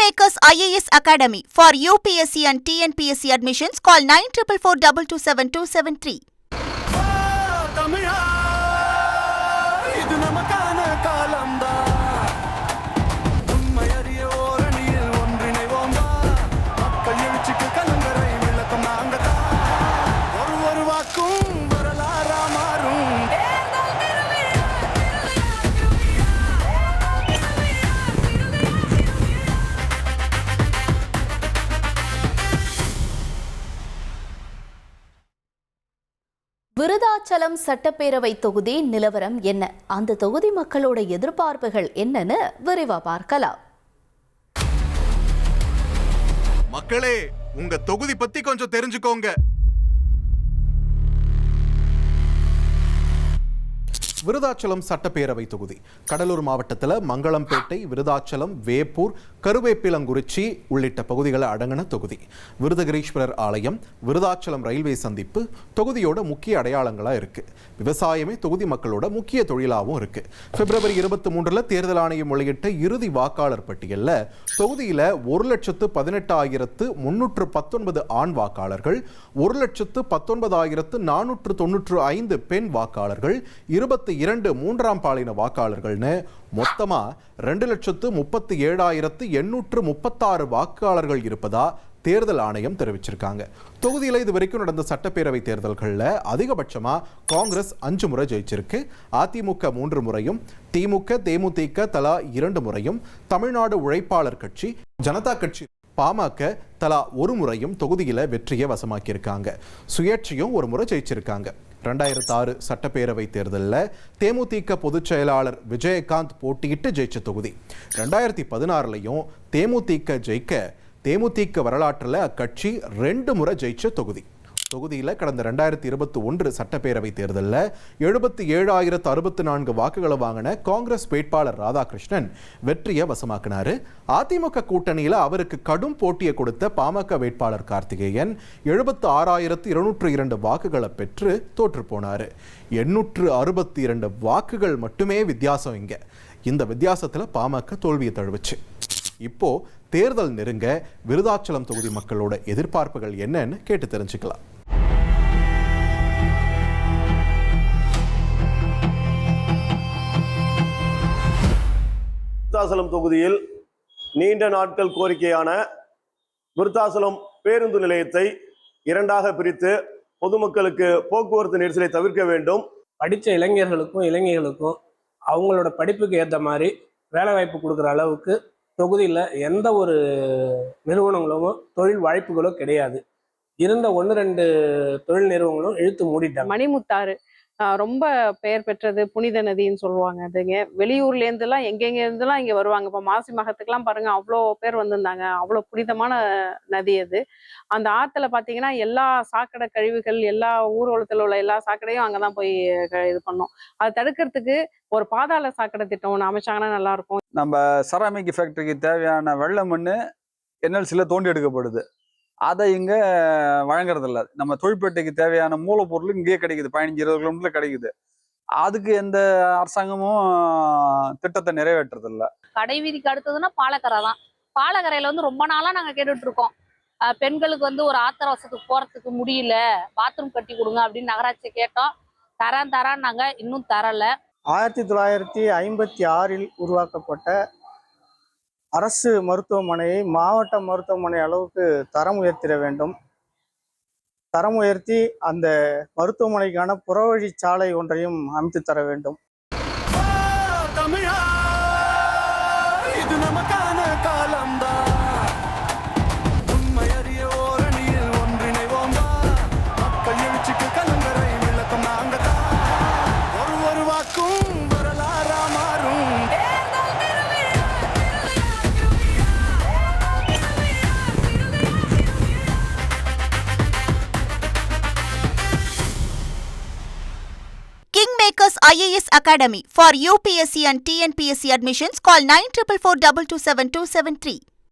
Kingmakers IAS Academy for UPSC and TNPSC admissions. Call 9444227273. Virudhachalam சட்டப்பேரவை தொகுதி நிலவரம் என்ன? அந்த தொகுதி மக்களோட எதிர்பார்ப்புகள் என்னன்னு விரிவா பார்க்கலாம். மக்களே, உங்க தொகுதி பத்தி கொஞ்சம் தெரிஞ்சுக்கோங்க. விருதாச்சலம் சட்டப்பேரவை தொகுதி கடலூர் மாவட்டத்தில் மங்களம்பேட்டை, விருதாச்சலம், வேப்பூர், கருவேப்பிலங்குறிச்சி உள்ளிட்ட பகுதிகளை அடங்கின தொகுதி. விருதகிரீஸ்வரர் ஆலயம், விருதாச்சலம் ரயில்வே சந்திப்பு தொகுதியோட முக்கிய அடையாளங்களாக இருக்கு. விவசாயமே தொகுதி மக்களோட முக்கிய தொழிலாகவும் இருக்கு. பிப்ரவரி 23 தேர்தல் ஆணையம் வெளியிட்ட இறுதி வாக்காளர் பட்டியலில் தொகுதியில் 1,18,319 ஆண் வாக்காளர்கள், 1,19,495 பெண் வாக்காளர்கள், 22 மூன்றாம் பாலின வாக்காளர்கள்னு மொத்தமா 2,37,836 வாக்காளர்கள் இருப்பதா தேர்தல் ஆணையம் தெரிவிச்சிருக்காங்க. தொகுதியில் இதுவரைக்கும் நடந்த சட்டப்பேரவை தேர்தல்களில் அதிகபட்சமா காங்கிரஸ் 5 முறை ஜெயிச்சிருக்கு. அதிமுக 3 முறையும், திமுக, தேமுதிக தலா 2 முறையும், தமிழ்நாடு உழைப்பாளர் கட்சி, ஜனதா கட்சி, பாமக தலா 1 முறையும் தொகுதியில வெற்றியை வசமாக்கியிருக்காங்க. சுயேட்சையும் 1 முறை ஜெயிச்சிருக்காங்க. 2006 சட்டப்பேரவை தேர்தலில் தேமுதிக பொதுச் செயலாளர் விஜயகாந்த் போட்டியிட்டு ஜெயிச்ச தொகுதி. 2016 தேமுதிக ஜெயிக்க, தேமுதிக வரலாற்றில் அக்கட்சி 2 முறை ஜெயிச்ச தொகுதி. தொகுதியில் கடந்த 2021 சட்டப்பேரவை தேர்தலில் 77,064 வாக்குகளை வாங்கின காங்கிரஸ் வேட்பாளர் ராதாகிருஷ்ணன் வெற்றியை வசமாக்கினாரு. அதிமுக கூட்டணியில் அவருக்கு கடும் போட்டியை கொடுத்த பாமக வேட்பாளர் கார்த்திகேயன் 76,202 வாக்குகளை பெற்று தோற்று போனாரு. 862 வாக்குகள் மட்டுமே வித்தியாசம். இந்த வித்தியாசத்தில் பாமக தோல்வியை தழுவுச்சு. இப்போ தேர்தல் நெருங்க விருதாச்சலம் தொகுதி மக்களோட எதிர்பார்ப்புகள் என்னன்னு கேட்டு தெரிஞ்சுக்கலாம். விருத்தாசலம் தொகுதியில் நீண்ட நாட்கள் கோரிக்கையான விருத்தாசலம் பேருந்து நிலையத்தை 2ஆக பிரித்து பொதுமக்களுக்கு போக்குவரத்து நெரிசலை தவிர்க்க வேண்டும். படித்த இளைஞர்களுக்கும் அவங்களோட படிப்புக்கு ஏற்ற மாதிரி வேலை வாய்ப்பு கொடுக்குற அளவுக்கு தொகுதியில் எந்த ஒரு நிறுவனங்களோ தொழில் வாய்ப்புகளோ கிடையாது. இருந்த 1-2 தொழில் நிறுவனங்களும் இழுத்து மூடிட்டாங்க. மணிமுத்தாறு ரொம்ப பெயர் பெற்றது, புனித நதின்னு சொல்லுவாங்க. அதுங்க வெளியூர்ல இருந்துலாம் எங்கெங்க இருந்துலாம் இங்க வருவாங்க. இப்போ மாசி மகத்துக்கெல்லாம் பாருங்க, அவ்வளோ பேர் வந்திருந்தாங்க. அவ்வளோ புனிதமான நதி அது. அந்த ஆத்துல பாத்தீங்கன்னா எல்லா சாக்கடை கழிவுகள், எல்லா ஊர்வலத்தில் உள்ள எல்லா சாக்கடையும் அங்கதான் போய் இது பண்ணோம். அதை தடுக்கிறதுக்கு ஒரு பாதாள சாக்கடை திட்டம் ஒன்று அமைச்சாங்கன்னா நல்லா இருக்கும். நம்ம செராமிக் ஃபேக்டரிக்கு தேவையான வெள்ளை மண் என்எல்சியில் தோண்டி எடுக்கப்படுது. அதை இங்கே வழங்குறதில்ல. நம்ம தொழிற்பேட்டைக்கு தேவையான மூலப்பொருள் இங்கேயே கிடைக்குது, 15-20 கிலோமீட்டர்ல கிடைக்குது. அதுக்கு எந்த அரசாங்கமும் திட்டத்தை நிறைவேற்றுறதில்ல. கடைவீதிக்கு அடுத்ததுன்னா பாலக்கரை தான். பாலக்கரையில ரொம்ப நாளா நாங்க கேட்டுட்டு இருக்கோம். பெண்களுக்கு ஒரு ஆத்திர அவசரத்துக்கு போறதுக்கு முடியல, பாத்ரூம் கட்டி கொடுங்க அப்படின்னு நகராட்சி கேட்டோம். தரான்னாங்க, இன்னும் தரல. 1956 உருவாக்கப்பட்ட அரசு மருத்துவமனையை மாவட்ட மருத்துவமனை அளவுக்கு தரம் உயர்த்திட வேண்டும். தரம் உயர்த்தி அந்த மருத்துவமனைக்கான புறவழி சாலை ஒன்றையும் அமைத்து தர வேண்டும். Kingmakers IAS Academy for UPSC and TNPSC admissions. Call 9444227273.